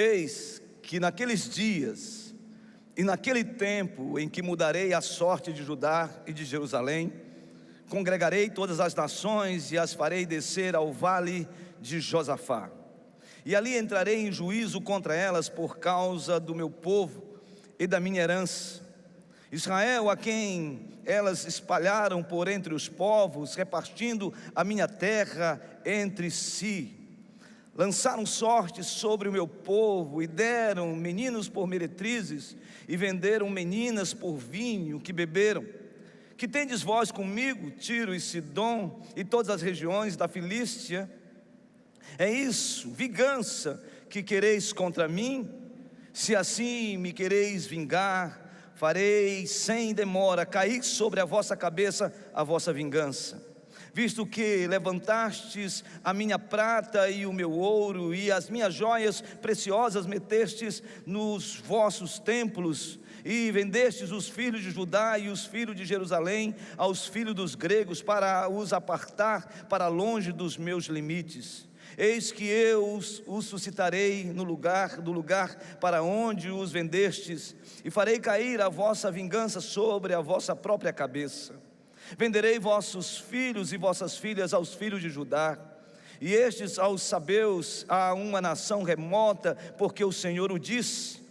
Eis que naqueles dias e naquele tempo em que mudarei a sorte de Judá e de Jerusalém, congregarei todas as nações e as farei descer ao vale de Josafá, e ali entrarei em juízo contra elas por causa do meu povo e da minha herança, Israel, a quem elas espalharam por entre os povos, repartindo a minha terra entre si. Lançaram sorte sobre o meu povo e deram meninos por meretrizes e venderam meninas por vinho que beberam. Que tendes vós comigo, Tiro e Sidom e todas as regiões da Filístia? É isso, vingança, que quereis contra mim? Se assim me quereis vingar, farei sem demora cair sobre a vossa cabeça a vossa vingança. Visto que levantastes a minha prata e o meu ouro e as minhas joias preciosas metestes nos vossos templos, e vendestes os filhos de Judá e os filhos de Jerusalém aos filhos dos gregos, para os apartar para longe dos meus limites. Eis que eu os suscitarei do lugar para onde os vendestes, e farei cair a vossa vingança sobre a vossa própria cabeça. Venderei vossos filhos e vossas filhas aos filhos de Judá, e estes aos sabeus, a uma nação remota, porque o Senhor o disse.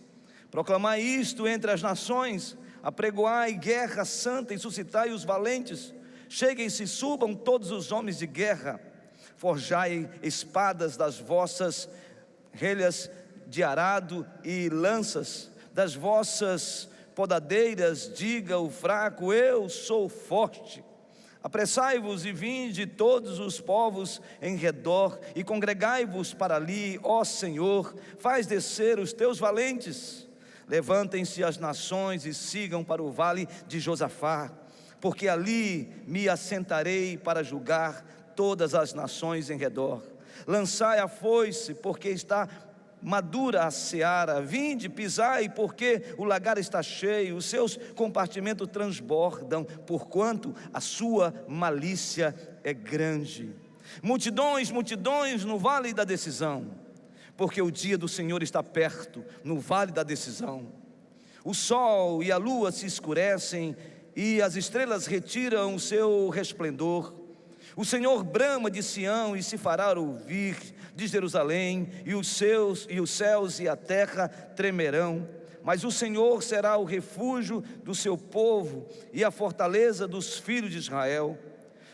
Proclamai isto entre as nações, apregoai guerra santa e suscitai os valentes. Cheguem-se, subam todos os homens de guerra. Forjai espadas das vossas relhas de arado e lanças, das vossas podadeiras, diga o fraco, eu sou forte. Apressai-vos e vinde todos os povos em redor, e congregai-vos para ali, ó Senhor, faz descer os teus valentes. Levantem-se as nações e sigam para o vale de Josafá, porque ali me assentarei para julgar todas as nações em redor. Lançai a foice, porque está madura a seara. Vinde, pisai, porque o lagar está cheio, os seus compartimentos transbordam, porquanto a sua malícia é grande. Multidões, multidões no vale da decisão, porque o dia do Senhor está perto, no vale da decisão. O sol e a lua se escurecem, e as estrelas retiram o seu resplendor. O Senhor brama de Sião e se fará ouvir de Jerusalém, e os céus e a terra tremerão. Mas o Senhor será o refúgio do seu povo e a fortaleza dos filhos de Israel.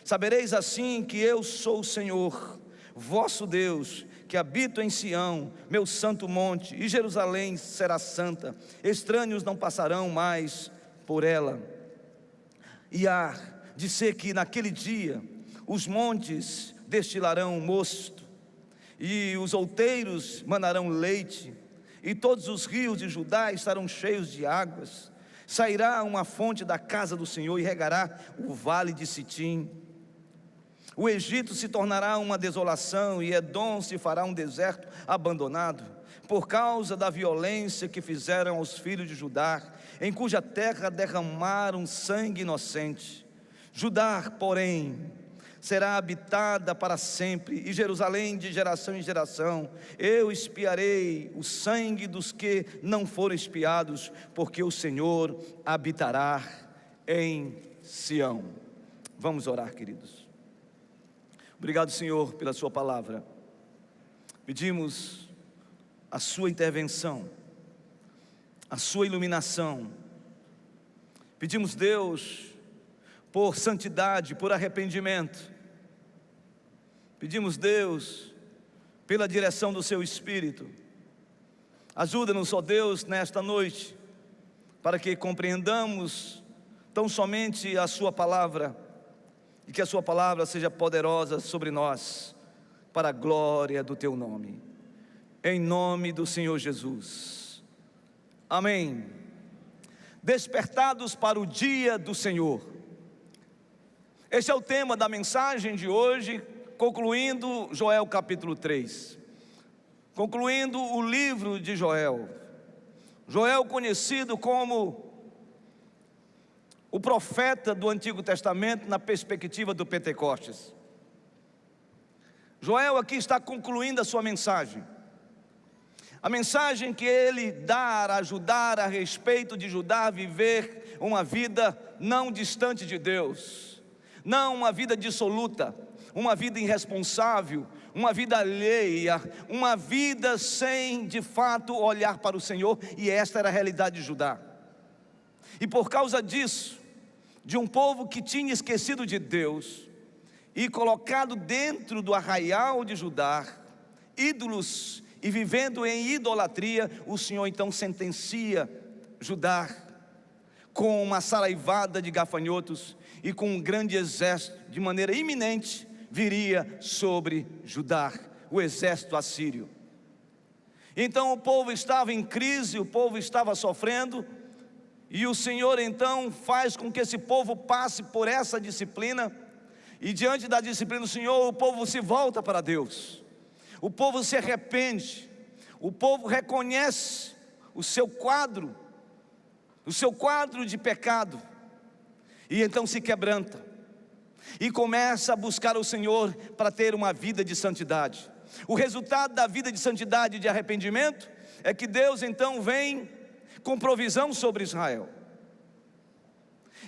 Sabereis assim que eu sou o Senhor, vosso Deus, que habito em Sião, meu santo monte, e Jerusalém será santa. Estranhos não passarão mais por ela. E há de ser que naquele dia os montes destilarão mosto, e os outeiros manarão leite, e todos os rios de Judá estarão cheios de águas. Sairá uma fonte da casa do Senhor e regará o vale de Sitim. O Egito se tornará uma desolação, e Edom se fará um deserto abandonado, por causa da violência que fizeram aos filhos de Judá, em cuja terra derramaram sangue inocente. Judá, porém, será habitada para sempre, e Jerusalém de geração em geração. Eu expiarei o sangue dos que não foram expiados, porque o Senhor habitará em Sião. Vamos orar, queridos. Obrigado, Senhor, pela sua palavra. Pedimos a sua intervenção, a sua iluminação. Pedimos, Deus, por santidade, por arrependimento. Pedimos, Deus, pela direção do seu Espírito. Ajuda-nos, ó Deus, nesta noite, para que compreendamos tão somente a sua palavra, e que a sua palavra seja poderosa sobre nós, para a glória do teu nome. Em nome do Senhor Jesus. Amém. Despertados para o dia do Senhor. Esse é o tema da mensagem de hoje, concluindo Joel capítulo 3. Concluindo o livro de Joel. Joel, conhecido como o profeta do Antigo Testamento na perspectiva do Pentecostes. Joel aqui está concluindo a sua mensagem. A mensagem que ele dá a ajudar a respeito de Judá a viver uma vida não distante de Deus, não uma vida dissoluta, uma vida irresponsável, uma vida alheia, uma vida sem de fato olhar para o Senhor, e esta era a realidade de Judá. E por causa disso, de um povo que tinha esquecido de Deus e colocado dentro do arraial de Judá ídolos e vivendo em idolatria, o Senhor então sentencia Judá com uma saraivada de gafanhotos e com um grande exército, de maneira iminente, viria sobre Judá, o exército assírio. Então o povo estava em crise, o povo estava sofrendo, e o Senhor então faz com que esse povo passe por essa disciplina, e diante da disciplina do Senhor, o povo se volta para Deus, o povo se arrepende, o povo reconhece o seu quadro de pecado, e então se quebranta, e começa a buscar o Senhor para ter uma vida de santidade. O resultado da vida de santidade e de arrependimento é que Deus então vem com provisão sobre Israel.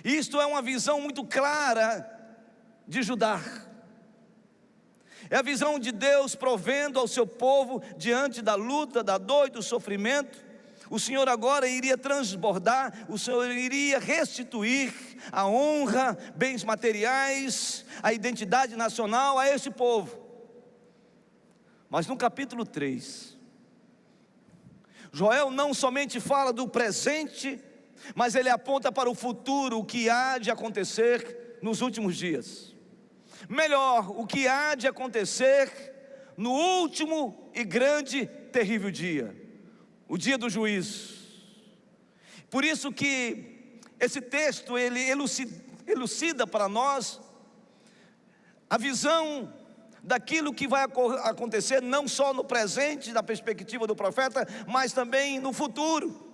Isto é uma visão muito clara de Judá. É a visão de Deus provendo ao seu povo diante da luta, da dor e do sofrimento. O Senhor agora iria transbordar, o Senhor iria restituir a honra, bens materiais, a identidade nacional a esse povo. Mas no capítulo 3, Joel não somente fala do presente, mas ele aponta para o futuro, o que há de acontecer nos últimos dias. Melhor, o que há de acontecer no último e grande, terrível dia, o dia do juízo. Por isso que esse texto, ele elucida para nós a visão daquilo que vai acontecer, não só no presente, da perspectiva do profeta, mas também no futuro.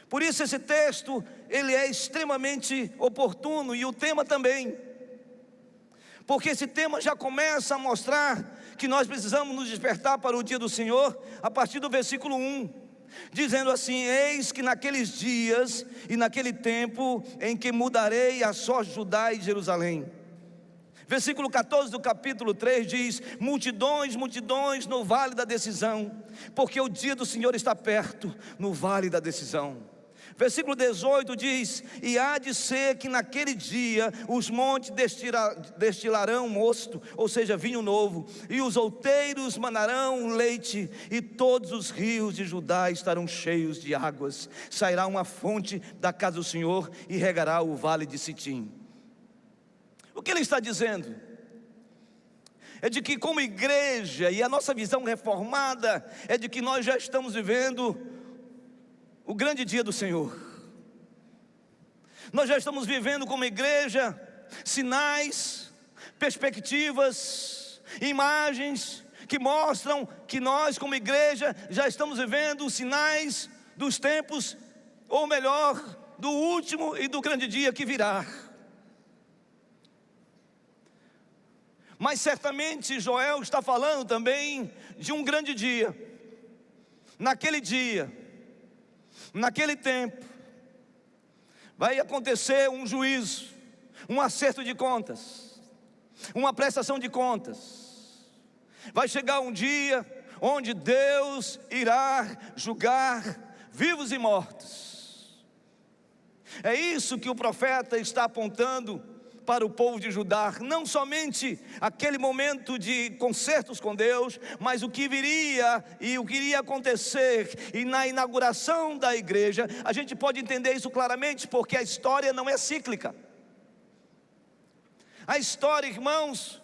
Por isso esse texto, ele é extremamente oportuno, e o tema também, porque esse tema já começa a mostrar que nós precisamos nos despertar para o dia do Senhor, a partir do versículo 1, dizendo assim: eis que naqueles dias e naquele tempo em que mudarei a sorte de Judá e Jerusalém. Versículo 14 do capítulo 3 diz: multidões, multidões no vale da decisão, porque o dia do Senhor está perto, no vale da decisão. Versículo 18 diz: e há de ser que naquele dia os montes destilarão mosto, ou seja, vinho novo, e os outeiros manarão leite, e todos os rios de Judá estarão cheios de águas. Sairá uma fonte da casa do Senhor e regará o vale de Sitim. O que ele está dizendo? É de que como igreja, e a nossa visão reformada é de que nós já estamos vivendo o grande dia do Senhor. Nós já estamos vivendo como igreja sinais, perspectivas, imagens que mostram que nós como igreja já estamos vivendo os sinais dos tempos, ou melhor, do último e do grande dia que virá. Mas certamente Joel está falando também de um grande dia. Naquele dia, naquele tempo, vai acontecer um juízo, um acerto de contas, uma prestação de contas. Vai chegar um dia onde Deus irá julgar vivos e mortos. É isso que o profeta está apontando para o povo de Judá, não somente aquele momento de concertos com Deus, mas o que viria e o que iria acontecer. E na inauguração da igreja, a gente pode entender isso claramente, porque a história não é cíclica. A história, irmãos,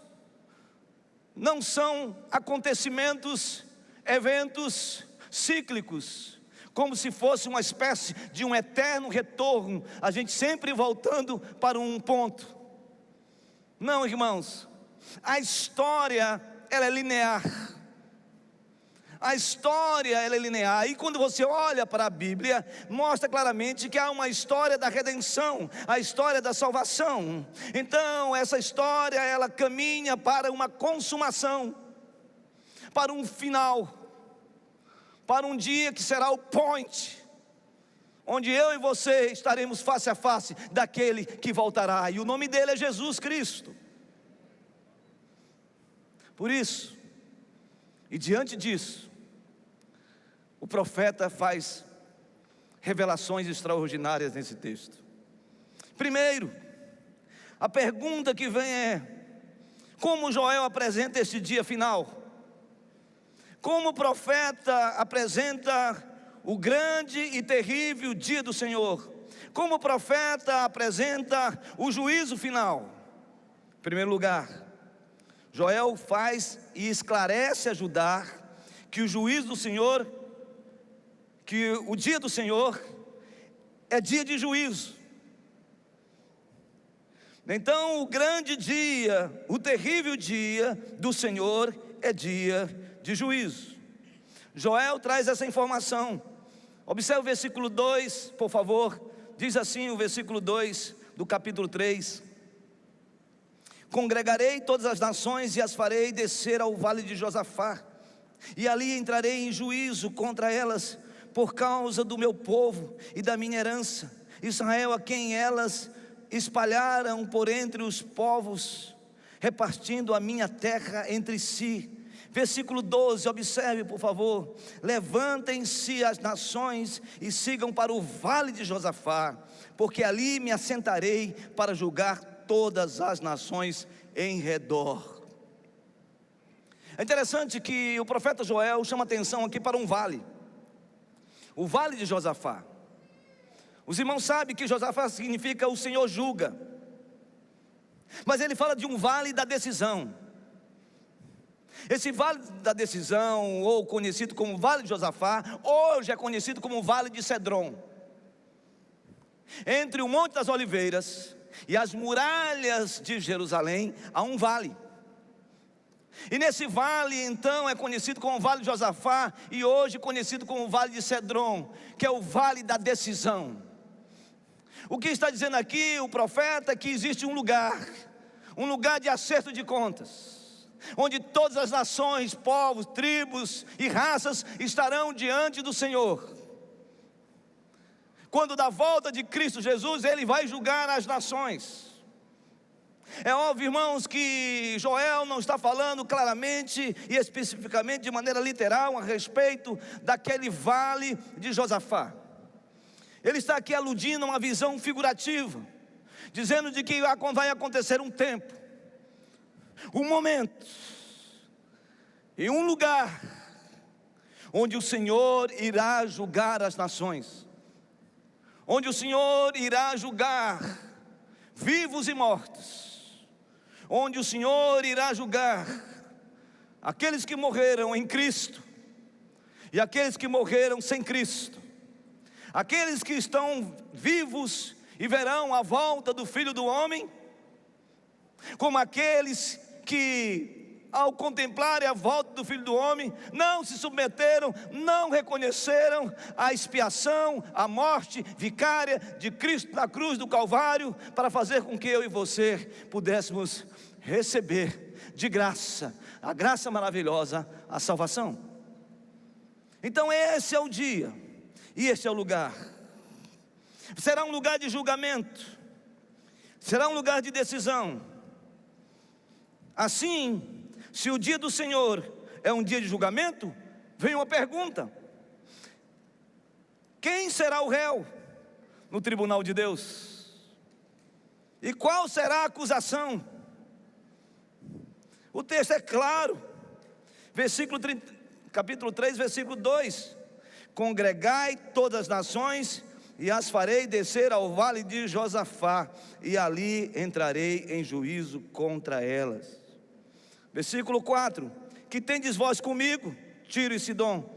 não são acontecimentos, eventos cíclicos, como se fosse uma espécie de um eterno retorno, a gente sempre voltando para um ponto. Não, irmãos, a história, ela é linear. A história, ela é linear. E quando você olha para a Bíblia, mostra claramente que há uma história da redenção, a história da salvação. Então, essa história, ela caminha para uma consumação, para um final, para um dia que será o point, onde eu e você estaremos face a face daquele que voltará, e o nome dele é Jesus Cristo. Por isso, e diante disso, o profeta faz revelações extraordinárias nesse texto. Primeiro, a pergunta que vem é: como Joel apresenta este dia final? Como o profeta apresenta o grande e terrível dia do Senhor? Como o profeta apresenta o juízo final? Em primeiro lugar, Joel faz e esclarece a Judá que o juízo do Senhor, que o dia do Senhor é dia de juízo. Então o grande dia, o terrível dia do Senhor é dia de juízo. Joel traz essa informação. Observe o versículo 2, por favor. Diz assim o versículo 2 do capítulo 3: congregarei todas as nações e as farei descer ao vale de Josafá, e ali entrarei em juízo contra elas, por causa do meu povo e da minha herança, Israel, a quem elas espalharam por entre os povos, repartindo a minha terra entre si. Versículo 12, observe por favor: levantem-se as nações e sigam para o vale de Josafá, porque ali me assentarei para julgar todas as nações em redor. É interessante que o profeta Joel chama atenção aqui para um vale, o vale de Josafá. Os irmãos sabem que Josafá significa o Senhor julga, mas ele fala de um vale da decisão. Esse vale da decisão, ou conhecido como vale de Josafá, hoje é conhecido como vale de Cedron. Entre o Monte das Oliveiras e as muralhas de Jerusalém há um vale. E nesse vale então é conhecido como vale de Josafá, e hoje conhecido como vale de Cedron, que é o vale da decisão. O que está dizendo aqui o profeta é que existe um lugar de acerto de contas, onde todas as nações, povos, tribos e raças estarão diante do Senhor. Quando da volta de Cristo Jesus, Ele vai julgar as nações. É óbvio, irmãos, que Joel não está falando claramente e especificamente de maneira literal a respeito daquele vale de Josafá. Ele está aqui aludindo a uma visão figurativa, dizendo de que vai acontecer um tempo, um momento e um lugar onde o Senhor irá julgar as nações, onde o Senhor irá julgar vivos e mortos, onde o Senhor irá julgar aqueles que morreram em Cristo e aqueles que morreram sem Cristo, aqueles que estão vivos e verão a volta do Filho do Homem, como aqueles que, ao contemplarem a volta do Filho do Homem, não se submeteram, não reconheceram a expiação, a morte vicária de Cristo na cruz do Calvário, para fazer com que eu e você pudéssemos receber de graça, a graça maravilhosa, a salvação. Então esse é o dia, e esse é o lugar. Será um lugar de julgamento, será um lugar de decisão. Assim, se o dia do Senhor é um dia de julgamento, vem uma pergunta: quem será o réu no tribunal de Deus? E qual será a acusação? O texto é claro, capítulo 3, versículo 2: congregai todas as nações e as farei descer ao vale de Josafá, e ali entrarei em juízo contra elas. Versículo 4: que tendes vós comigo, Tiro e Sidom,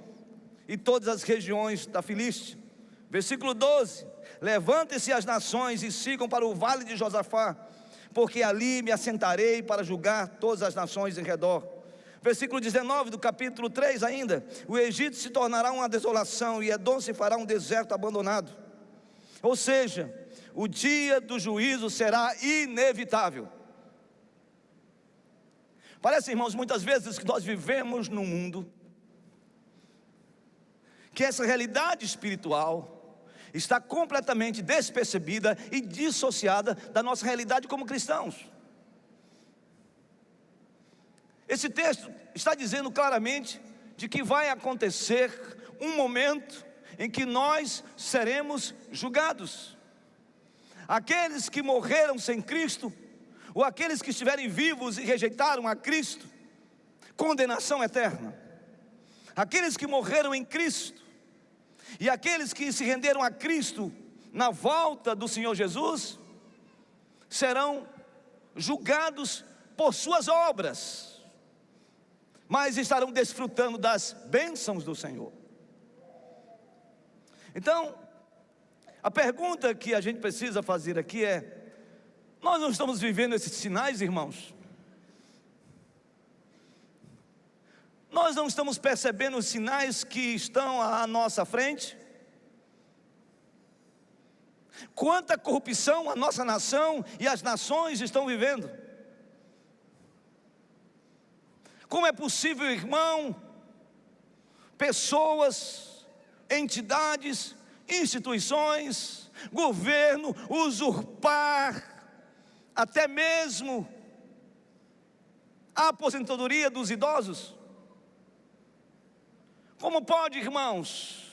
e todas as regiões da Filístia. Versículo 12: levantem-se as nações e sigam para o vale de Josafá, porque ali me assentarei para julgar todas as nações em redor. Versículo 19 do capítulo 3 ainda: o Egito se tornará uma desolação, e Edom se fará um deserto abandonado. Ou seja, o dia do juízo será inevitável. Parece, irmãos, muitas vezes que nós vivemos num mundo que essa realidade espiritual está completamente despercebida e dissociada da nossa realidade como cristãos. Esse texto está dizendo claramente de que vai acontecer um momento em que nós seremos julgados. Aqueles que morreram sem Cristo, ou aqueles que estiverem vivos e rejeitaram a Cristo, condenação eterna. Aqueles que morreram em Cristo, e aqueles que se renderam a Cristo na volta do Senhor Jesus, serão julgados por suas obras, mas estarão desfrutando das bênçãos do Senhor. Então, a pergunta que a gente precisa fazer aqui é: nós não estamos vivendo esses sinais, irmãos? Nós não estamos percebendo os sinais que estão à nossa frente? Quanta corrupção a nossa nação e as nações estão vivendo. Como é possível, irmão, pessoas, entidades, instituições, governo usurpar até mesmo a aposentadoria dos idosos? Como pode, irmãos,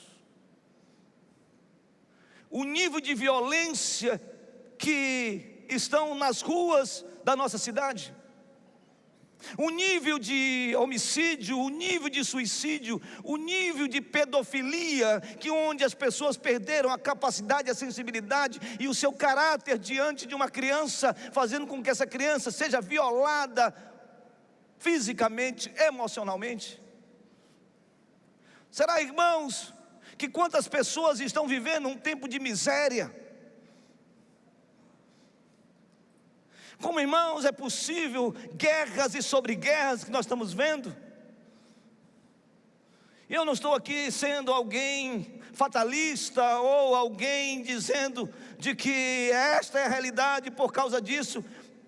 o nível de violência que estão nas ruas da nossa cidade, o nível de homicídio, o nível de suicídio, o nível de pedofilia, que onde as pessoas perderam a capacidade, a sensibilidade e o seu caráter diante de uma criança, fazendo com que essa criança seja violada fisicamente, emocionalmente? Será, irmãos, que quantas pessoas estão vivendo um tempo de miséria? Como, irmãos, é possível guerras e sobre guerras que nós estamos vendo? Eu não estou aqui sendo alguém fatalista ou alguém dizendo de que esta é a realidade por causa disso.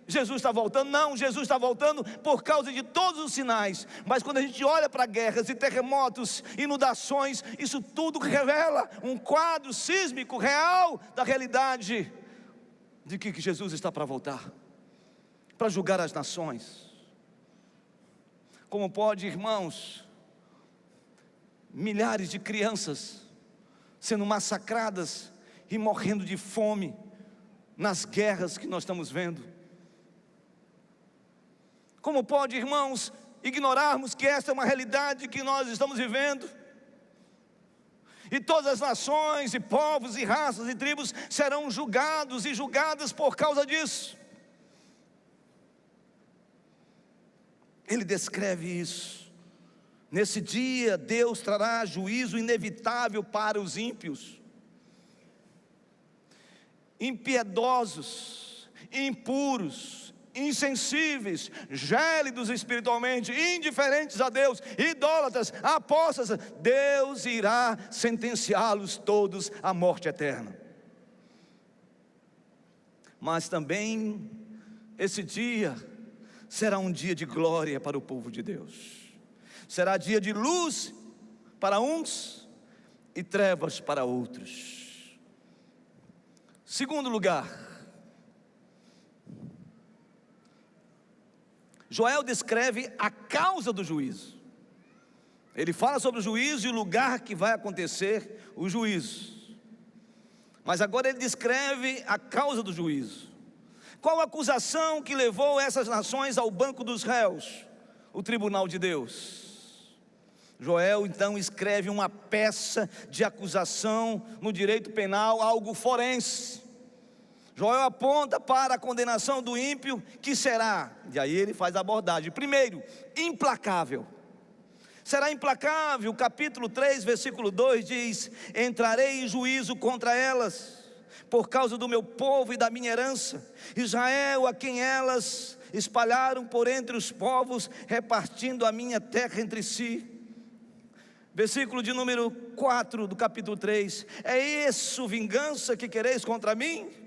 Jesus está voltando. Não, Jesus está voltando por causa de todos os sinais. Mas quando a gente olha para guerras e terremotos, inundações, isso tudo revela um quadro sísmico real da realidade de que Jesus está para voltar, para julgar as nações. Como pode, irmãos, milhares de crianças sendo massacradas e morrendo de fome nas guerras que nós estamos vendo? Como pode, irmãos, ignorarmos que esta é uma realidade que nós estamos vivendo? E todas as nações e povos e raças e tribos serão julgados e julgadas por causa disso. Ele descreve isso. Nesse dia Deus trará juízo inevitável para os ímpios, impiedosos, impuros, insensíveis, gélidos espiritualmente, indiferentes a Deus, idólatras, apóstatas. Deus irá sentenciá-los todos à morte eterna. Mas também esse dia será um dia de glória para o povo de Deus. Será dia de luz para uns e trevas para outros. Segundo lugar, Joel descreve a causa do juízo. Ele fala sobre o juízo e o lugar que vai acontecer o juízo. Mas agora ele descreve a causa do juízo. Qual a acusação que levou essas nações ao banco dos réus? O tribunal de Deus. Joel então escreve uma peça de acusação no direito penal, algo forense. Joel aponta para a condenação do ímpio, que será, e aí ele faz a abordagem. Primeiro, implacável. Será implacável. Capítulo 3, versículo 2 diz: entrarei em juízo contra elas, por causa do meu povo e da minha herança, Israel, a quem elas espalharam por entre os povos, repartindo a minha terra entre si. Versículo de número 4 do capítulo 3: é isso vingança que quereis contra mim?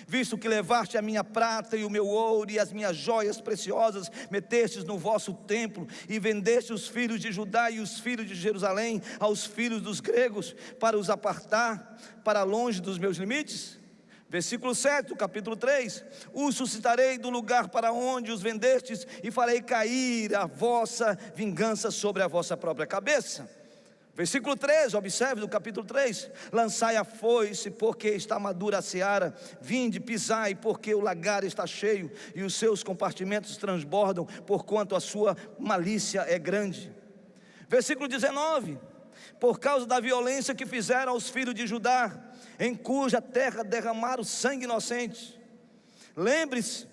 Visto que levaste a minha prata e o meu ouro e as minhas joias preciosas, metestes no vosso templo e vendeste os filhos de Judá e os filhos de Jerusalém aos filhos dos gregos, para os apartar para longe dos meus limites? Versículo 7 do capítulo 3: os suscitarei do lugar para onde os vendestes, e farei cair a vossa vingança sobre a vossa própria cabeça. Versículo 13, observe do capítulo 3: lançai a foice, porque está madura a seara, vinde, pisai, porque o lagar está cheio, e os seus compartimentos transbordam, porquanto a sua malícia é grande. Versículo 19: por causa da violência que fizeram aos filhos de Judá, em cuja terra derramaram sangue inocente. Lembre-se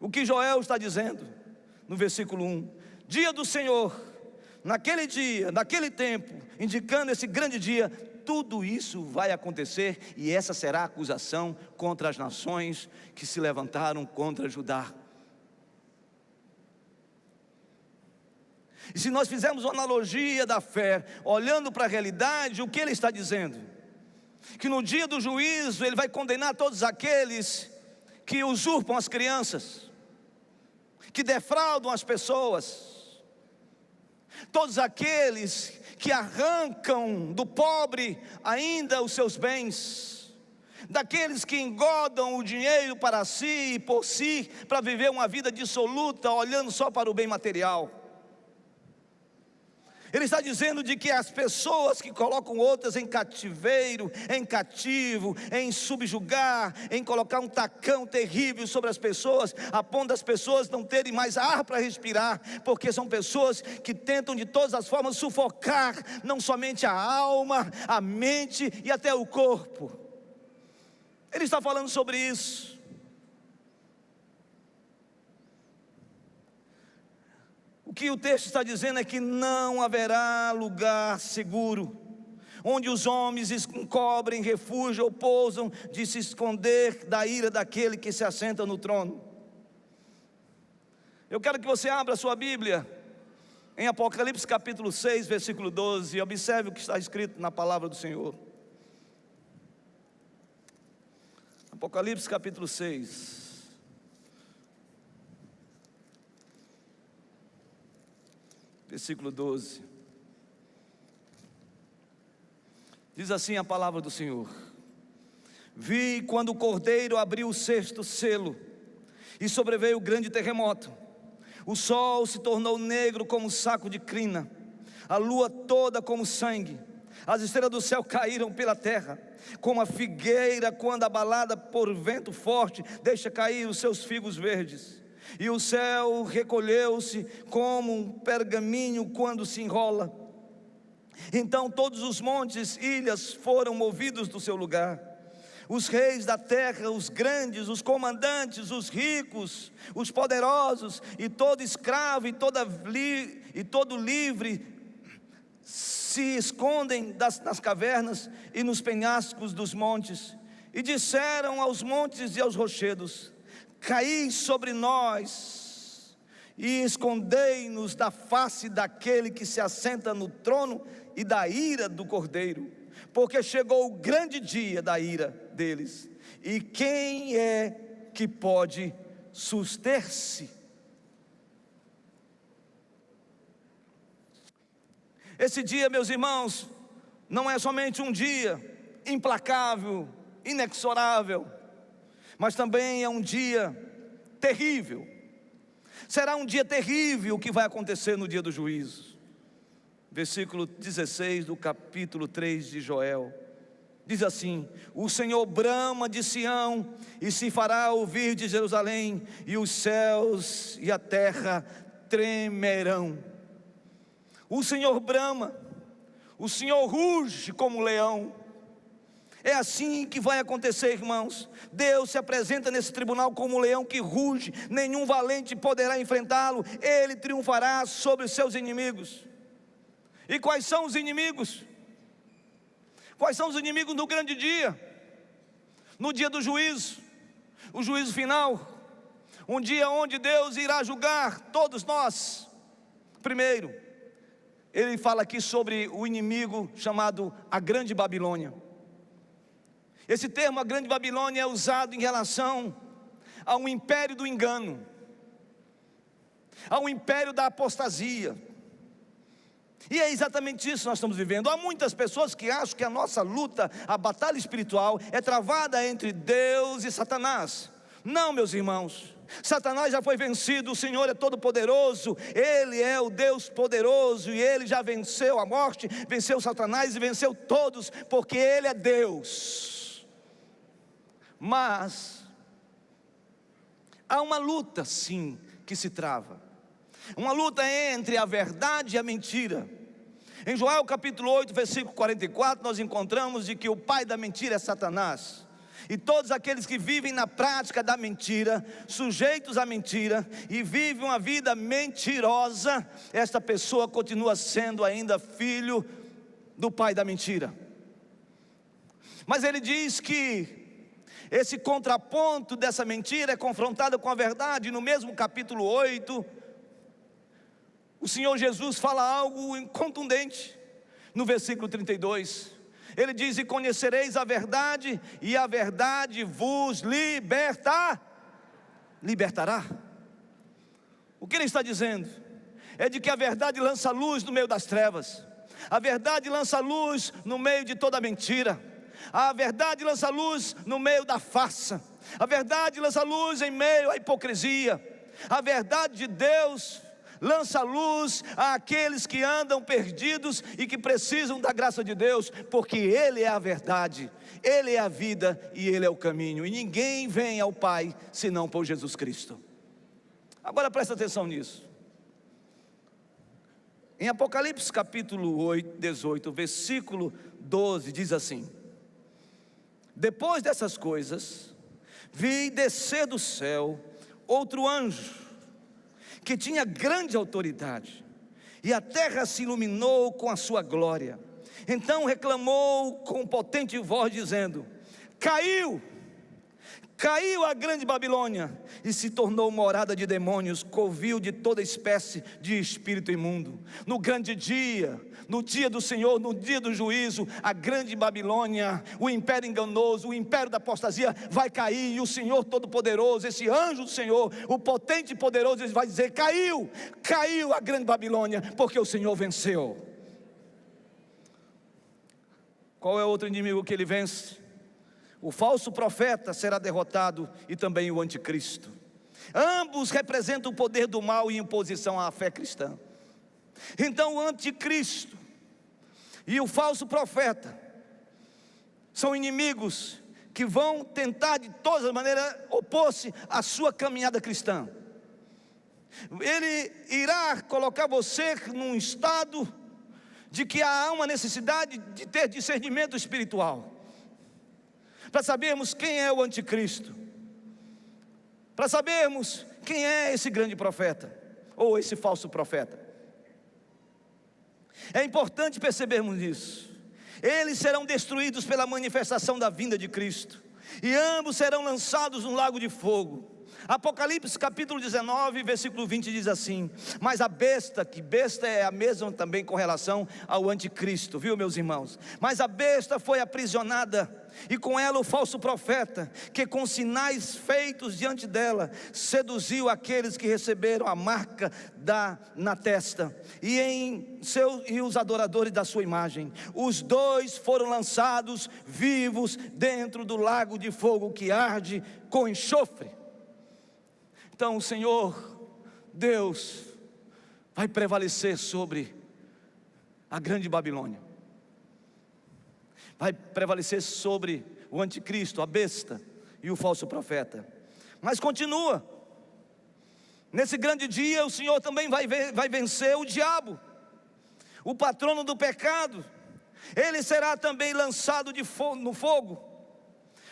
o que Joel está dizendo no versículo 1: dia do Senhor, naquele dia, naquele tempo, indicando esse grande dia, tudo isso vai acontecer, e essa será a acusação contra as nações que se levantaram contra Judá. E se nós fizermos uma analogia da fé, olhando para a realidade, o que ele está dizendo? Que no dia do juízo ele vai condenar todos aqueles que usurpam as crianças, que defraudam as pessoas, todos aqueles que arrancam do pobre ainda os seus bens, daqueles que engodam o dinheiro para si e por si, para viver uma vida dissoluta, olhando só para o bem material. Ele está dizendo de que as pessoas que colocam outras em cativeiro, em cativo, em subjugar, em colocar um tacão terrível sobre as pessoas, a ponto das pessoas não terem mais ar para respirar, porque são pessoas que tentam de todas as formas sufocar não somente a alma, a mente e até o corpo. Ele está falando sobre isso. O que o texto está dizendo é que não haverá lugar seguro, onde os homens encobrem refúgio ou pousam de se esconder da ira daquele que se assenta no trono. Eu quero que você abra a sua Bíblia em Apocalipse capítulo 6, versículo 12, e observe o que está escrito na palavra do Senhor. Apocalipse capítulo 6. Versículo 12, diz assim a palavra do Senhor: vi quando o Cordeiro abriu o sexto selo, e sobreveio o grande terremoto. O sol se tornou negro como saco de crina, a lua toda como sangue, as estrelas do céu caíram pela terra, como a figueira quando abalada por vento forte deixa cair os seus figos verdes. E o céu recolheu-se como um pergaminho quando se enrola. Então todos os montes e ilhas foram movidos do seu lugar. Os reis da terra, os grandes, os comandantes, os ricos, os poderosos, e todo escravo e todo livre se escondem nas cavernas e nos penhascos dos montes. E disseram aos montes e aos rochedos: caí sobre nós e escondei-nos da face daquele que se assenta no trono e da ira do Cordeiro, porque chegou o grande dia da ira deles, e quem é que pode suster-se? Esse dia, meus irmãos, não é somente um dia implacável, inexorável, mas também é um dia terrível. Será um dia terrível o que vai acontecer no dia do juízo. Versículo 16 do capítulo 3 de Joel, diz assim: o Senhor brama de Sião, e se fará ouvir de Jerusalém, e os céus e a terra tremerão. O Senhor brama, o Senhor ruge como um leão. É assim que vai acontecer, irmãos. Deus se apresenta nesse tribunal como um leão que ruge, nenhum valente poderá enfrentá-lo. Ele triunfará sobre os seus inimigos. E quais são os inimigos? Quais são os inimigos no grande dia? No dia do juízo, o juízo final, um dia onde Deus irá julgar todos nós. Primeiro, ele fala aqui sobre o inimigo chamado a Grande Babilônia. Esse termo, a Grande Babilônia, é usado em relação ao império do engano, ao império da apostasia. E é exatamente isso que nós estamos vivendo. Há muitas pessoas que acham que a nossa luta, a batalha espiritual, é travada entre Deus e Satanás. Não, meus irmãos, Satanás já foi vencido, o Senhor é todo poderoso, Ele é o Deus poderoso, e Ele já venceu a morte, venceu Satanás e venceu todos, porque Ele é Deus. Mas há uma luta sim que se trava, uma luta entre a verdade e a mentira. Em Joel capítulo 8, versículo 44, nós encontramos de que o pai da mentira é Satanás. E todos aqueles que vivem na prática da mentira, sujeitos à mentira, e vivem uma vida mentirosa, esta pessoa continua sendo ainda filho do pai da mentira. Mas ele diz que esse contraponto dessa mentira é confrontado com a verdade. No mesmo capítulo 8, o Senhor Jesus fala algo contundente, no versículo 32, Ele diz: e conhecereis a verdade, e a verdade vos libertará. O que Ele está dizendo? É de que a verdade lança luz no meio das trevas, a verdade lança luz no meio de toda mentira, a verdade lança luz no meio da farsa, a verdade lança luz em meio à hipocrisia, a verdade de Deus lança luz àqueles que andam perdidos e que precisam da graça de Deus, porque Ele é a verdade, Ele é a vida e Ele é o caminho, e ninguém vem ao Pai senão por Jesus Cristo. Agora presta atenção nisso. Em Apocalipse capítulo 18, versículo 12, diz assim: depois dessas coisas, vi descer do céu outro anjo, que tinha grande autoridade, e a terra se iluminou com a sua glória. Então reclamou com potente voz, dizendo: caiu a grande Babilônia, e se tornou morada de demônios, covil de toda espécie de espírito imundo. No grande dia, no dia do Senhor, no dia do juízo, a grande Babilônia, o império enganoso, o império da apostasia vai cair, e o Senhor Todo-Poderoso, esse anjo do Senhor, o potente e poderoso, ele vai dizer: caiu a grande Babilônia, porque o Senhor venceu. Qual é o outro inimigo que ele vence? O falso profeta será derrotado, e também o anticristo. Ambos representam o poder do mal e imposição à fé cristã. Então o anticristo e o falso profeta são inimigos que vão tentar de todas as maneiras opor-se à sua caminhada cristã. Ele irá colocar você num estado de que há uma necessidade de ter discernimento espiritual, para sabermos quem é o anticristo, para sabermos quem é esse grande profeta, ou esse falso profeta. É importante percebermos isso. Eles serão destruídos pela manifestação da vinda de Cristo, e ambos serão lançados no lago de fogo. Apocalipse capítulo 19, versículo 20 diz assim: mas a besta, que besta é a mesma também com relação ao anticristo, viu, meus irmãos? Mas a besta foi aprisionada, e com ela o falso profeta, que com sinais feitos diante dela, seduziu aqueles que receberam a marca na testa, e os adoradores da sua imagem. Os dois foram lançados vivos dentro do lago de fogo que arde com enxofre. Então o Senhor Deus vai prevalecer sobre a grande Babilônia, vai prevalecer sobre o anticristo, a besta e o falso profeta. Mas continua: nesse grande dia o Senhor também vai vencer o diabo, o patrono do pecado. Ele será também lançado no fogo.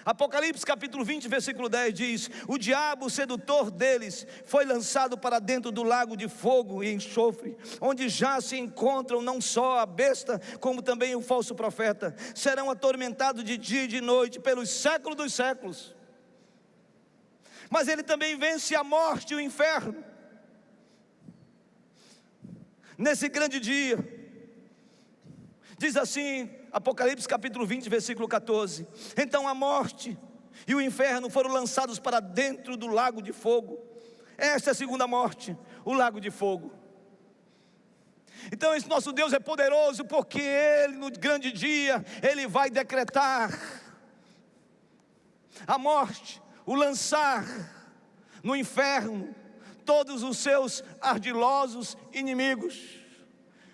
Apocalipse capítulo 20, versículo 10 diz: o diabo, o sedutor deles, foi lançado para dentro do lago de fogo e enxofre, onde já se encontram não só a besta, como também o falso profeta. Serão atormentados de dia e de noite pelos séculos dos séculos. Mas ele também vence a morte e o inferno. Nesse grande dia, Diz assim, Apocalipse capítulo 20, versículo 14: então a morte e o inferno foram lançados para dentro do lago de fogo. Esta é a segunda morte, o lago de fogo. Então esse nosso Deus é poderoso, porque Ele no grande dia, Ele vai decretar a morte, o lançar no inferno todos os seus ardilosos inimigos,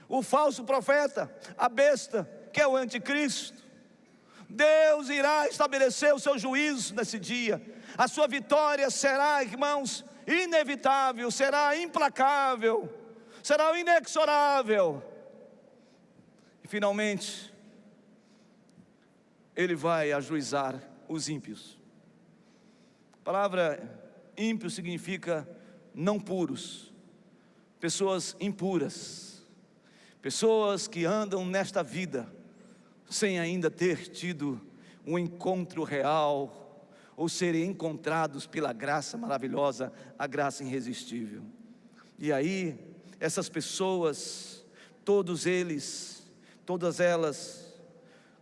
o falso profeta, a besta, que é o anticristo. Deus irá estabelecer o seu juízo nesse dia. A sua vitória será, irmãos, inevitável, será implacável, será inexorável. E finalmente Ele vai ajuizar os ímpios. A palavra ímpio significa não puros, pessoas impuras, pessoas que andam nesta vida sem ainda ter tido um encontro real, ou serem encontrados pela graça maravilhosa, a graça irresistível. E aí, essas pessoas, todos eles, todas elas,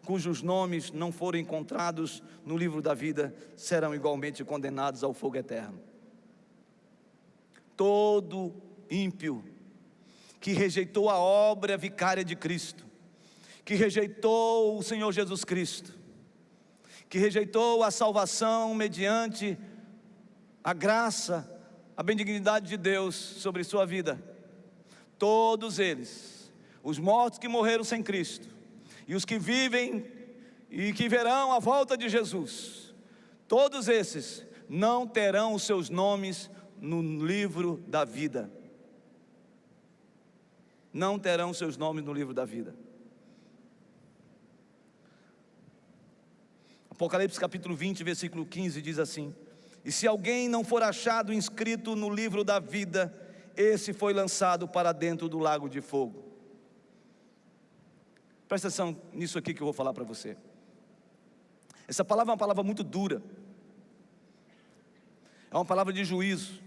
cujos nomes não foram encontrados no livro da vida, serão igualmente condenados ao fogo eterno. Todo ímpio que rejeitou a obra vicária de Cristo, que rejeitou o Senhor Jesus Cristo, que rejeitou a salvação mediante a graça, a benignidade de Deus sobre sua vida, todos eles, os mortos que morreram sem Cristo, e os que vivem e que verão a volta de Jesus, todos esses não terão os seus nomes no livro da vida. Não terão seus nomes no livro da vida. Apocalipse capítulo 20, versículo 15 diz assim: e se alguém não for achado inscrito no livro da vida, esse foi lançado para dentro do lago de fogo. Presta atenção nisso aqui que eu vou falar para você. Essa palavra é uma palavra muito dura, é uma palavra de juízo.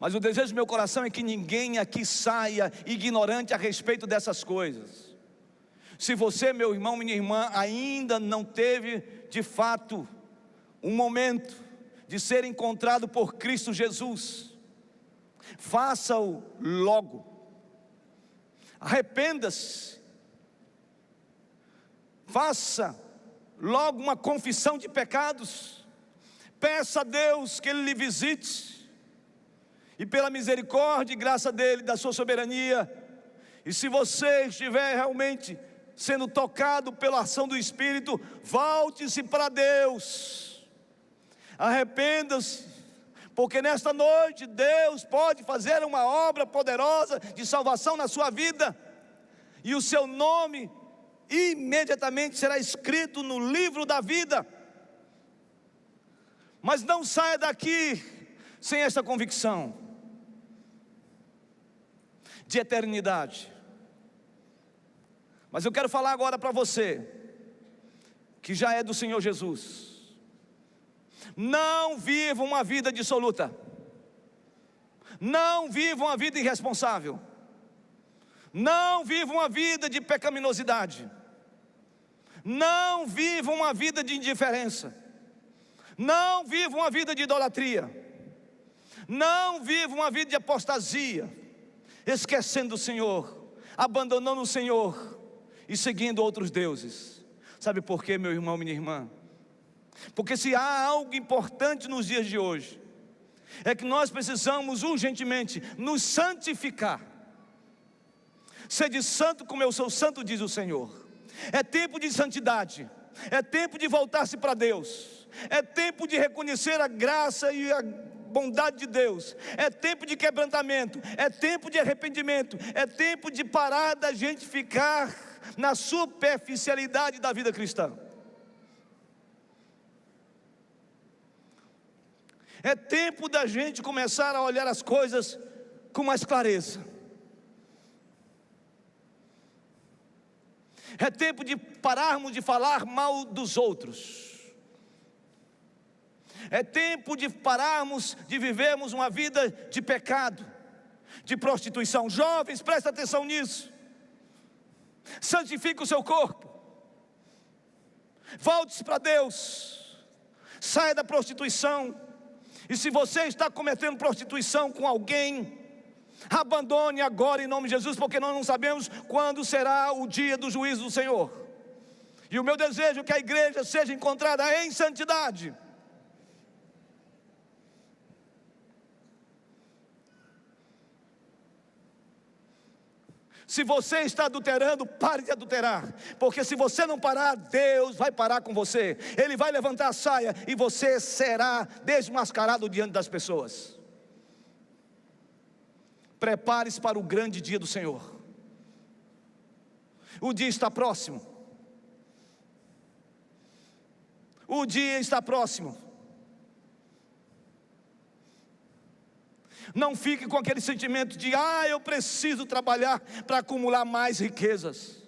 Mas o desejo do meu coração é que ninguém aqui saia ignorante a respeito dessas coisas. Se você, meu irmão, minha irmã, ainda não teve de fato um momento de ser encontrado por Cristo Jesus, faça-o logo. Arrependa-se, faça logo uma confissão de pecados, peça a Deus que Ele lhe visite, e pela misericórdia e graça dEle, da sua soberania, e se você estiver realmente sendo tocado pela ação do Espírito, volte-se para Deus, arrependa-se, porque nesta noite Deus pode fazer uma obra poderosa de salvação na sua vida, e o seu nome imediatamente será escrito no livro da vida. Mas não saia daqui sem essa convicção de eternidade. Mas eu quero falar agora para você, que já é do Senhor Jesus: não viva uma vida dissoluta, não viva uma vida irresponsável, não viva uma vida de pecaminosidade, não viva uma vida de indiferença, não viva uma vida de idolatria, não viva uma vida de apostasia, esquecendo o Senhor, abandonando o Senhor e seguindo outros deuses. Sabe por quê, meu irmão, minha irmã? Porque se há algo importante nos dias de hoje, é que nós precisamos urgentemente nos santificar. Sede santo como eu sou santo, diz o Senhor. É tempo de santidade, é tempo de voltar-se para Deus, é tempo de reconhecer a graça e a bondade de Deus, é tempo de quebrantamento, é tempo de arrependimento, é tempo de parar da gente ficar na superficialidade da vida cristã. É tempo da gente começar a olhar as coisas com mais clareza. É tempo de pararmos de falar mal dos outros. É tempo de pararmos de vivermos uma vida de pecado, de prostituição. Jovens, presta atenção nisso. Santifique o seu corpo. Volte-se para Deus. Saia da prostituição. E se você está cometendo prostituição com alguém, abandone agora em nome de Jesus, porque nós não sabemos quando será o dia do juízo do Senhor. E o meu desejo é que a igreja seja encontrada em santidade. Se você está adulterando, pare de adulterar, porque se você não parar, Deus vai parar com você. Ele vai levantar a saia e você será desmascarado diante das pessoas. Prepare-se para o grande dia do Senhor. O dia está próximo. O dia está próximo. Não fique com aquele sentimento de eu preciso trabalhar para acumular mais riquezas.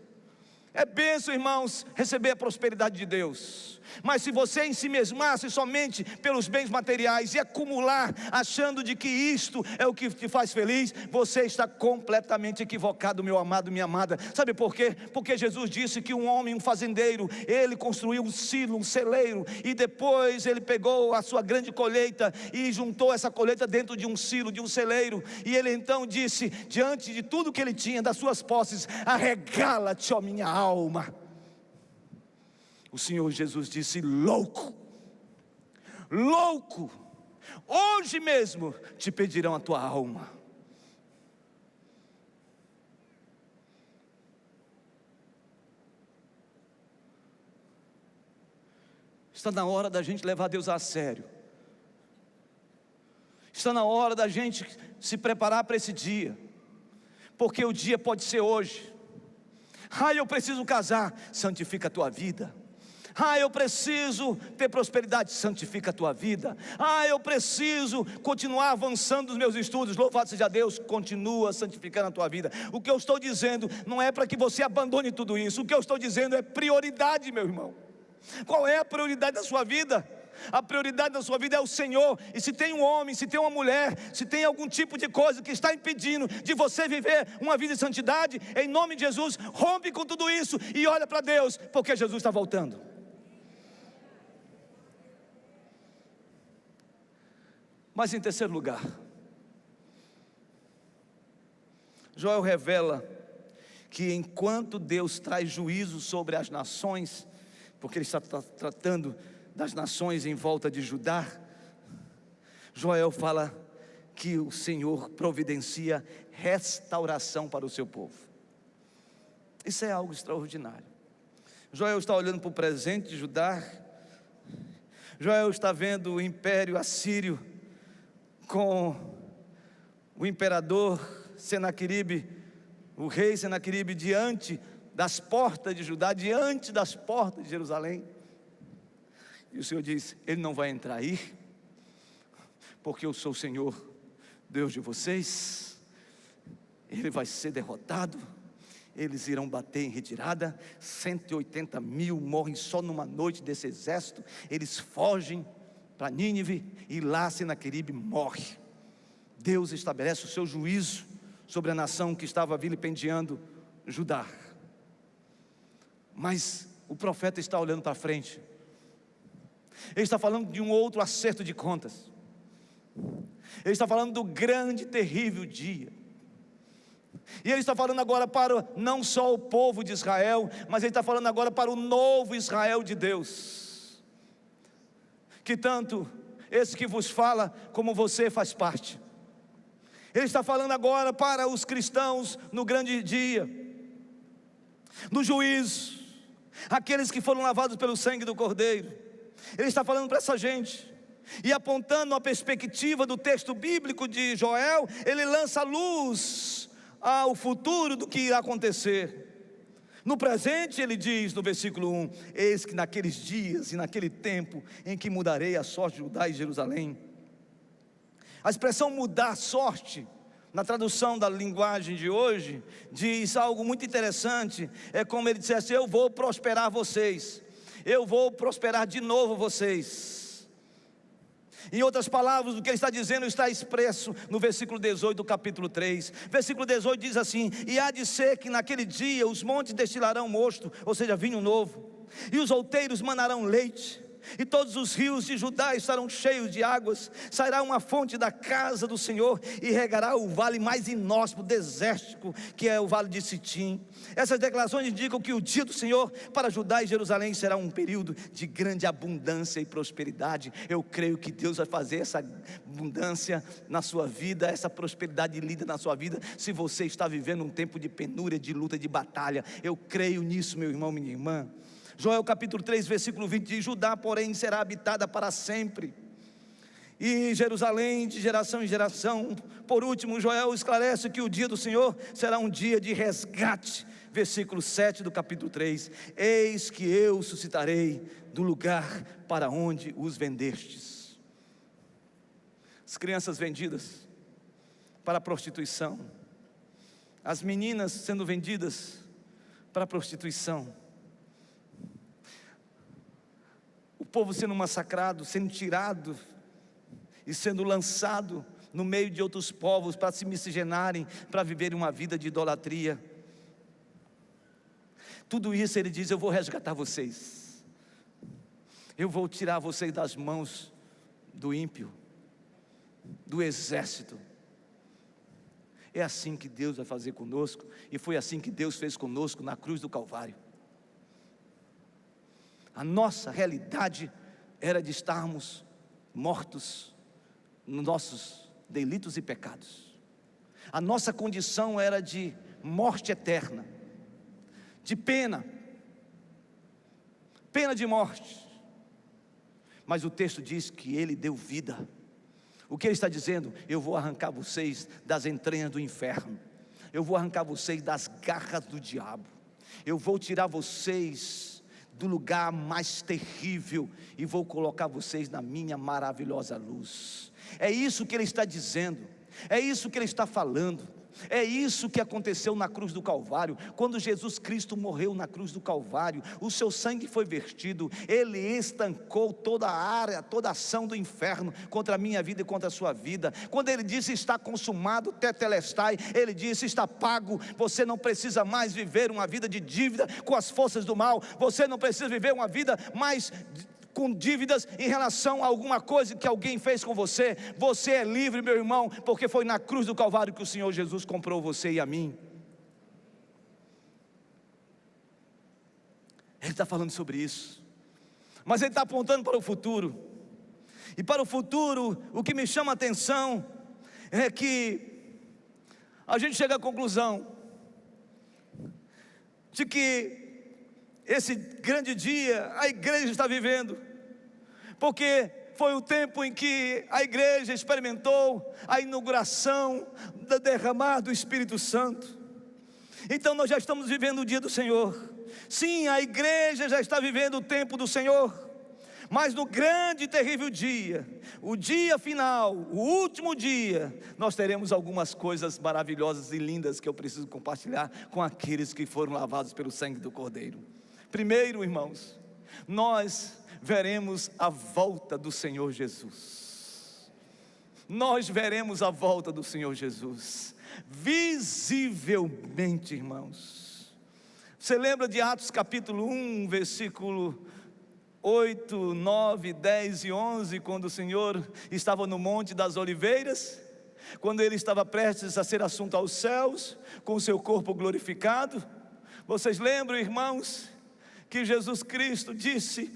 É bênção, irmãos, receber a prosperidade de Deus. Mas se você em si mesmasse somente pelos bens materiais e acumular, achando de que isto é o que te faz feliz, você está completamente equivocado, meu amado, minha amada. Sabe por quê? Porque Jesus disse que um homem, um fazendeiro, ele construiu um silo, um celeiro, e depois ele pegou a sua grande colheita e juntou essa colheita dentro de um silo, de um celeiro. E ele então disse, diante de tudo que ele tinha, das suas posses: arregala-te, ó minha alma. O Senhor Jesus disse: louco, louco, hoje mesmo te pedirão a tua alma. Está na hora da gente levar Deus a sério. Está na hora da gente se preparar para esse dia, porque o dia pode ser hoje. Eu preciso casar, santifica a tua vida. Eu preciso ter prosperidade, santifica a tua vida. Eu preciso continuar avançando nos meus estudos, louvado seja Deus, continua santificando a tua vida. O que eu estou dizendo não é para que você abandone tudo isso. O que eu estou dizendo é prioridade, meu irmão. Qual é a prioridade da sua vida? A prioridade da sua vida é o Senhor. E se tem um homem, se tem uma mulher, se tem algum tipo de coisa que está impedindo de você viver uma vida de santidade, em nome de Jesus, rompe com tudo isso e olha para Deus, porque Jesus está voltando. Mas em terceiro lugar, Joel revela que enquanto Deus traz juízo sobre as nações, porque Ele está tratando das nações em volta de Judá, Joel fala que o Senhor providencia restauração para o seu povo. Isso é algo extraordinário. Joel está olhando para o presente de Judá. Joel está vendo o império assírio com o imperador Senaqueribe, o rei Senaqueribe, diante das portas de Judá, diante das portas de Jerusalém. E o Senhor diz: ele não vai entrar aí, porque eu sou o Senhor, Deus de vocês. Ele vai ser derrotado, eles irão bater em retirada. 180 mil morrem só numa noite desse exército. Eles fogem para Nínive e lá Senaqueribe morre. Deus estabelece o seu juízo sobre a nação que estava vilipendiando Judá. Mas o profeta está olhando para frente. Ele está falando de um outro acerto de contas. Ele está falando do grande, terrível dia. E ele está falando agora para não só o povo de Israel, mas ele está falando agora para o novo Israel de Deus, que tanto esse que vos fala, como você faz parte. Ele está falando agora para os cristãos no grande dia, no juízo, aqueles que foram lavados pelo sangue do Cordeiro. Ele está falando para essa gente, e apontando a perspectiva do texto bíblico de Joel, ele lança luz ao futuro do que irá acontecer. No presente ele diz no versículo 1: eis que naqueles dias e naquele tempo em que mudarei a sorte de Judá e Jerusalém. A expressão mudar sorte, na tradução da linguagem de hoje, diz algo muito interessante. É como ele dissesse: eu vou prosperar vocês, eu vou prosperar de novo vocês. Em outras palavras, o que ele está dizendo está expresso no versículo 18 do capítulo 3. Versículo 18 diz assim: e há de ser que naquele dia os montes destilarão mosto, ou seja, vinho novo, e os outeiros manarão leite, e todos os rios de Judá estarão cheios de águas. Sairá uma fonte da casa do Senhor e regará o vale mais inóspito, desértico, que é o vale de Sitim. Essas declarações indicam que o dia do Senhor para Judá e Jerusalém será um período de grande abundância e prosperidade. Eu creio que Deus vai fazer essa abundância na sua vida, essa prosperidade linda na sua vida, se você está vivendo um tempo de penúria, de luta, de batalha. Eu creio nisso, meu irmão, minha irmã. Joel capítulo 3, versículo 20 diz: Judá, porém, será habitada para sempre, e Jerusalém de geração em geração. Por último, Joel esclarece que o dia do Senhor será um dia de resgate. Versículo 7 do capítulo 3: eis que eu suscitarei do lugar para onde os vendestes. As crianças vendidas para a prostituição, as meninas sendo vendidas para a prostituição, o povo sendo massacrado, sendo tirado e sendo lançado no meio de outros povos para se miscigenarem, para viverem uma vida de idolatria. Tudo isso ele diz: eu vou resgatar vocês, eu vou tirar vocês das mãos do ímpio, do exército. É assim que Deus vai fazer conosco, e foi assim que Deus fez conosco na cruz do Calvário. A nossa realidade era de estarmos mortos nos nossos delitos e pecados. A nossa condição era de morte eterna, de pena de morte. Mas o texto diz que Ele deu vida. O que Ele está dizendo? Eu vou arrancar vocês das entranhas do inferno, eu vou arrancar vocês das garras do diabo, eu vou tirar vocês do lugar mais terrível e vou colocar vocês na minha maravilhosa luz. É isso que Ele está dizendo, é isso que Ele está falando. É isso que aconteceu na cruz do Calvário. Quando Jesus Cristo morreu na cruz do Calvário, o seu sangue foi vertido, Ele estancou toda a área, toda a ação do inferno contra a minha vida e contra a sua vida. Quando Ele disse está consumado, tetelestai, Ele disse está pago. Você não precisa mais viver uma vida de dívida com as forças do mal, você não precisa viver uma vida mais com dívidas em relação a alguma coisa que alguém fez com você. Você é livre, meu irmão, porque foi na cruz do Calvário que o Senhor Jesus comprou você e a mim. Ele está falando sobre isso, mas Ele está apontando para o futuro. E para o futuro, o que me chama a atenção é que a gente chega à conclusão de que esse grande dia a igreja está vivendo, porque foi o tempo em que a igreja experimentou a inauguração do derramar do Espírito Santo. Então nós já estamos vivendo o dia do Senhor. Sim, a igreja já está vivendo o tempo do Senhor, mas no grande e terrível dia, o dia final, o último dia, nós teremos algumas coisas maravilhosas e lindas que eu preciso compartilhar com aqueles que foram lavados pelo sangue do Cordeiro. Primeiro, irmãos, nós veremos a volta do Senhor Jesus. Nós veremos a volta do Senhor Jesus visivelmente, irmãos. Você lembra de Atos capítulo 1, versículo 8, 9, 10 e 11, quando o Senhor estava no Monte das Oliveiras, quando Ele estava prestes a ser assunto aos céus, com o seu corpo glorificado? Vocês lembram, irmãos, que Jesus Cristo disse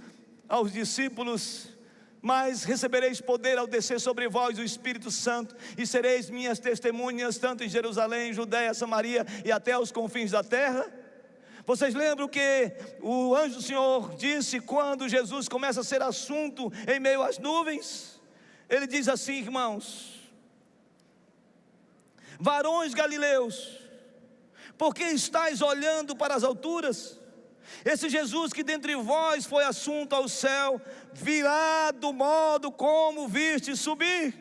aos discípulos: mas recebereis poder ao descer sobre vós o Espírito Santo, e sereis minhas testemunhas, tanto em Jerusalém, Judeia, Samaria e até aos confins da terra? Vocês lembram que o anjo do Senhor disse quando Jesus começa a ser assunto em meio às nuvens? Ele diz assim, irmãos: varões galileus, por que estáis olhando para as alturas? Esse Jesus que dentre vós foi assunto ao céu, virá do modo como viste subir.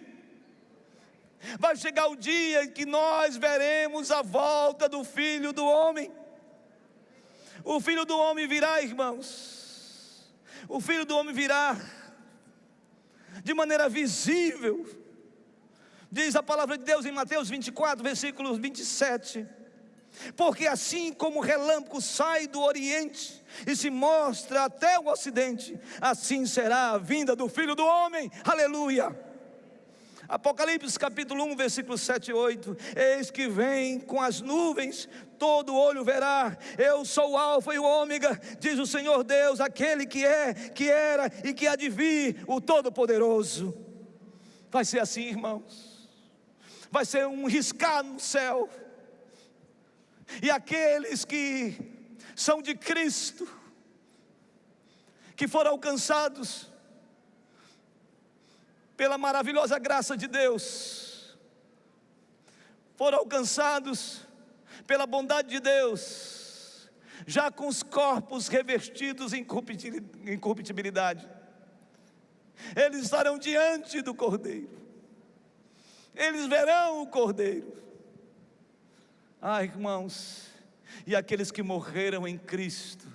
Vai chegar o dia em que nós veremos a volta do Filho do Homem. O Filho do Homem virá, irmãos. O Filho do Homem virá. de maneira visível. Diz a palavra de Deus em Mateus 24, versículos 27. Porque assim como o relâmpago sai do oriente e se mostra até o ocidente, assim será a vinda do Filho do Homem. Aleluia. Apocalipse capítulo 1, versículos 7 e 8. Eis que vem com as nuvens, todo olho verá. Eu sou o alfa e o ômega, diz o Senhor Deus, aquele que é, que era e que há de vir, o Todo-Poderoso. Vai ser assim, irmãos. Vai ser um riscar no céu. E aqueles que são de Cristo, que foram alcançados pela maravilhosa graça de Deus, foram alcançados pela bondade de Deus, já com os corpos revestidos em incorruptibilidade, eles estarão diante do Cordeiro, eles verão o Cordeiro. Ah, irmãos, e aqueles que morreram em Cristo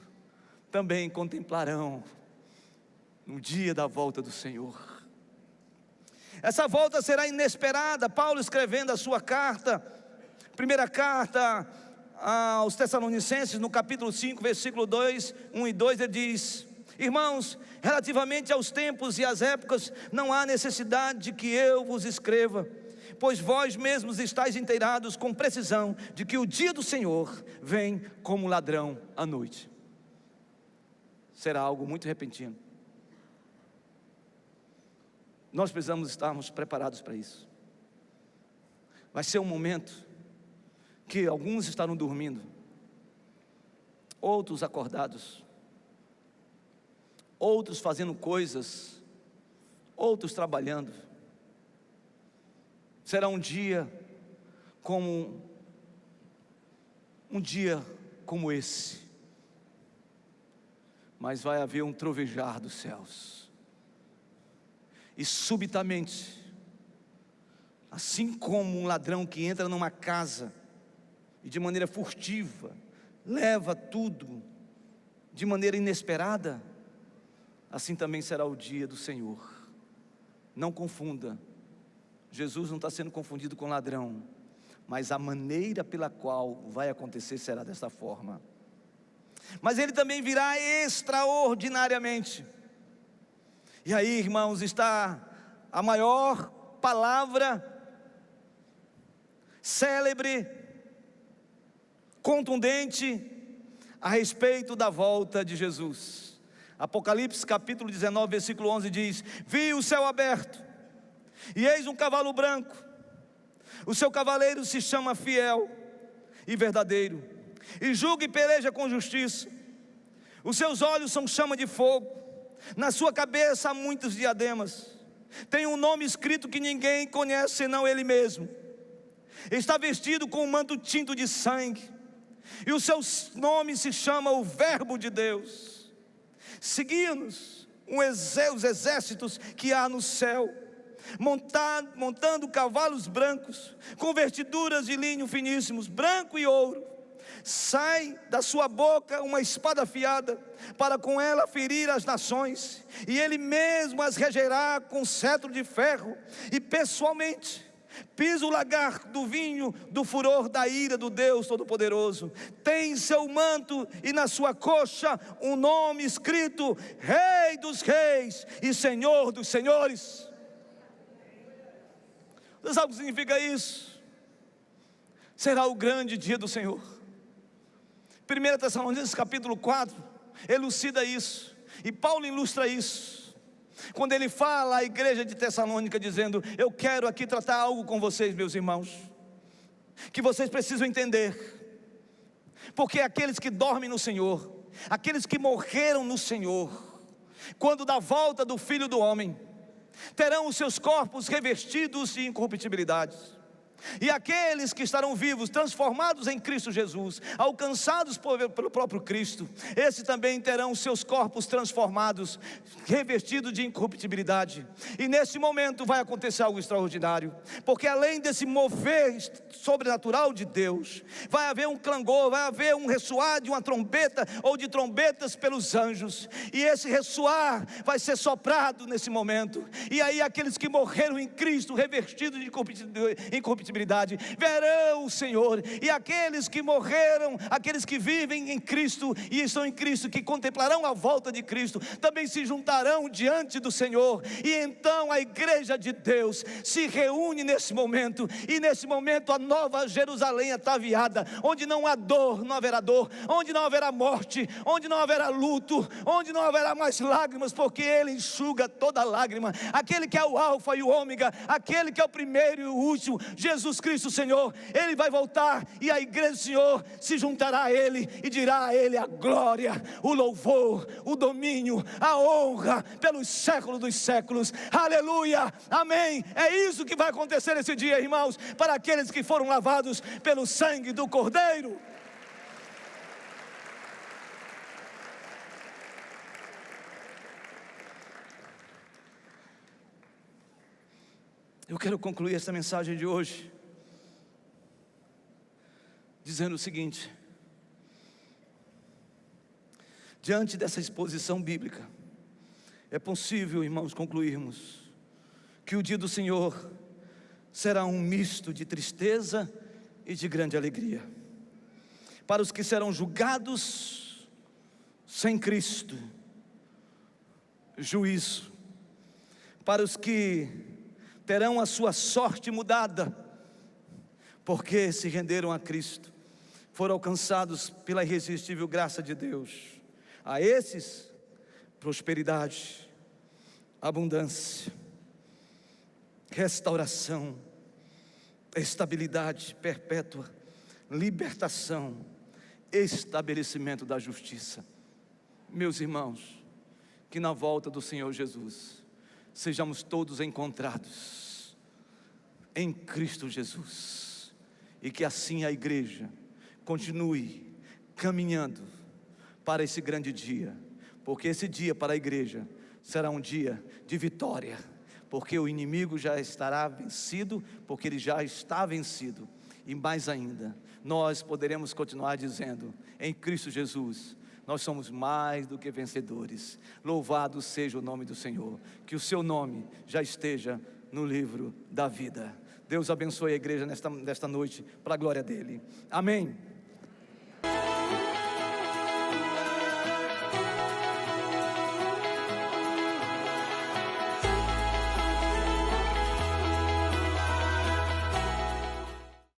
também contemplarão no dia da volta do Senhor. Essa volta será inesperada. Paulo, escrevendo a sua carta, primeira carta aos Tessalonicenses, no capítulo 5, versículo 2, 1 e 2, ele diz: irmãos, relativamente aos tempos e às épocas, não há necessidade de que eu vos escreva, pois vós mesmos estáis inteirados com precisão de que o dia do Senhor vem como ladrão à noite. Será algo muito repentino. Nós precisamos estarmos preparados para isso. Vai ser um momento que alguns estarão dormindo, outros acordados, outros fazendo coisas, outros trabalhando. Será um dia como esse, mas vai haver um trovejar dos céus, e subitamente, assim como um ladrão que entra numa casa e de maneira furtiva leva tudo de maneira inesperada, assim também será o dia do Senhor. Não confunda, Jesus não está sendo confundido com ladrão, mas a maneira pela qual vai acontecer será desta forma. Mas ele também virá extraordinariamente. E aí, irmãos, está a maior palavra célebre, contundente a respeito da volta de Jesus. Apocalipse capítulo 19, versículo 11 diz: vi o céu aberto, e eis um cavalo branco, o seu cavaleiro se chama Fiel e Verdadeiro, e julga e peleja com justiça. Os seus olhos são chama de fogo, na sua cabeça há muitos diademas, tem um nome escrito que ninguém conhece senão ele mesmo. Está vestido com um manto tinto de sangue, e o seu nome se chama o Verbo de Deus. Seguindo-nos os exércitos que há no céu, montando cavalos brancos, com vestiduras de linho finíssimos, branco e ouro. Sai da sua boca uma espada afiada, para com ela ferir as nações, e ele mesmo as regerá com cetro de ferro, e pessoalmente pisa o lagar do vinho do furor da ira do Deus Todo-Poderoso. Tem em seu manto e na sua coxa um nome escrito: Rei dos Reis e Senhor dos Senhores. Você sabe o que significa isso? Será o grande dia do Senhor. 1 Tessalonicenses capítulo 4 elucida isso, e Paulo ilustra isso, quando ele fala à igreja de Tessalônica dizendo: eu quero aqui tratar algo com vocês, meus irmãos, que vocês precisam entender, porque aqueles que dormem no Senhor, aqueles que morreram no Senhor, quando da volta do Filho do Homem, terão os seus corpos revestidos de incorruptibilidade. E aqueles que estarão vivos, transformados em Cristo Jesus, alcançados pelo próprio Cristo, esses também terão seus corpos transformados, revestidos de incorruptibilidade. E nesse momento vai acontecer algo extraordinário, porque além desse mover sobrenatural de Deus, vai haver um clangor, vai haver um ressoar de uma trombeta ou de trombetas pelos anjos, e esse ressoar vai ser soprado nesse momento. E aí aqueles que morreram em Cristo, revestidos de incorruptibilidade, verão o Senhor. E aqueles que morreram, aqueles que vivem em Cristo e estão em Cristo, que contemplarão a volta de Cristo, também se juntarão diante do Senhor. E então a igreja de Deus se reúne nesse momento, e nesse momento a nova Jerusalém ataviada, onde não há dor, não haverá dor, onde não haverá morte, onde não haverá luto, onde não haverá mais lágrimas, porque Ele enxuga toda lágrima. Aquele que é o alfa e o ômega, aquele que é o primeiro e o último, Jesus Cristo Senhor, Ele vai voltar, e a igreja do Senhor se juntará a Ele e dirá a Ele a glória, o louvor, o domínio, a honra pelos séculos dos séculos. Aleluia, amém. É isso que vai acontecer nesse dia, irmãos, para aqueles que foram lavados pelo sangue do Cordeiro. Eu quero concluir essa mensagem de hoje dizendo o seguinte: diante dessa exposição bíblica, é possível, irmãos, concluirmos que o dia do Senhor será um misto de tristeza e de grande alegria. Para os que serão julgados sem Cristo, juízo. Para os que terão a sua sorte mudada, porque se renderam a Cristo, foram alcançados pela irresistível graça de Deus. A esses, prosperidade, abundância, restauração, estabilidade perpétua, libertação, estabelecimento da justiça. Meus irmãos, que na volta do Senhor Jesus, sejamos todos encontrados em Cristo Jesus, e que assim a igreja continue caminhando para esse grande dia, porque esse dia para a igreja será um dia de vitória, porque o inimigo já estará vencido, porque ele já está vencido, e mais ainda, nós poderemos continuar dizendo: em Cristo Jesus, nós somos mais do que vencedores. Louvado seja o nome do Senhor, que o seu nome já esteja no livro da vida. Deus abençoe a igreja nesta noite, para a glória dele. Amém.